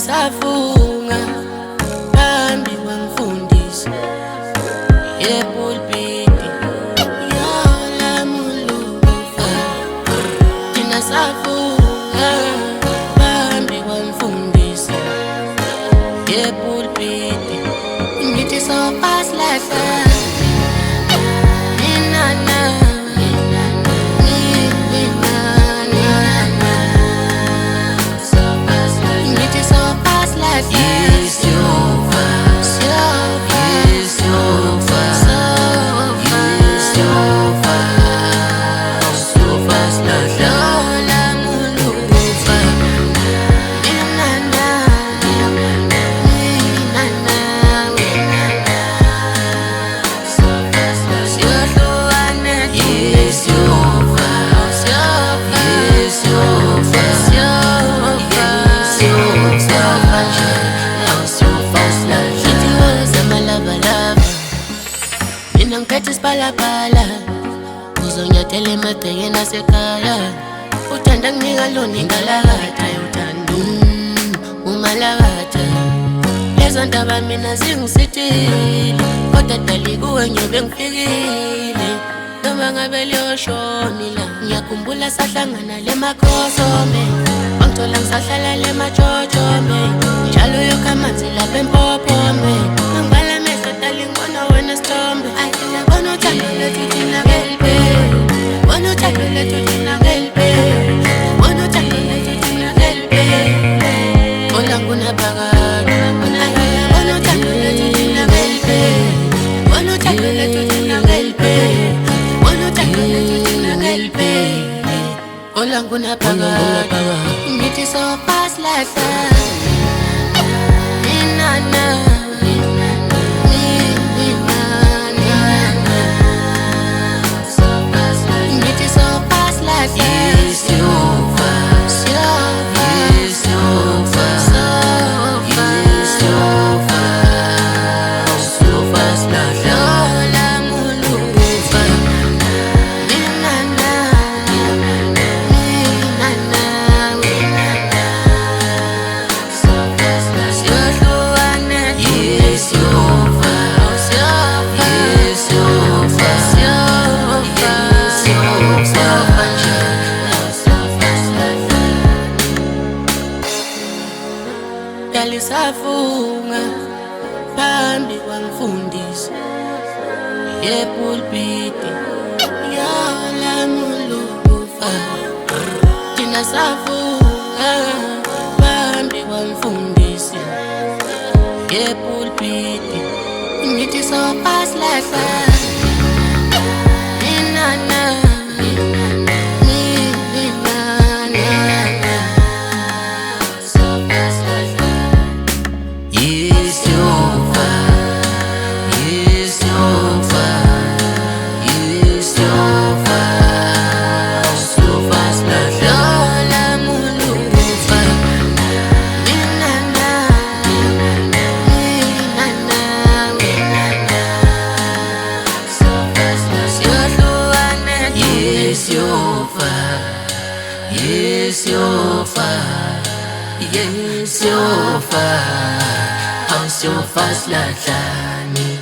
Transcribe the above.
Safunga phambi kwemfundisi yepulpiti yalamulufa thina safunga phambi kwemfundisi yepulpiti ngithi so fast like that Palapala uzonyathela emabhekeni asekhaya uthanda kunika lona ingalakatha uthanda umalakatha lezo ndaba mina zingisithile kodwa dali kuwe ngiyobe ngifikile noma ngabe liyoshoni la ngiyakhumbula sahlangana lemakhosome wangithola ngisahlala lemajojome njalo yokha amanzi lapha empophome ngangibala amehlo dali ngibona wena sithombe ngithi so fast like that safunga phambi kwemfundisi yepulpiti yalamulufa thina safunga phambi kwemfundisi yepulpiti ngithi so fast like that Yes, you're fine. Yes, you're fine. I'm so fast like that.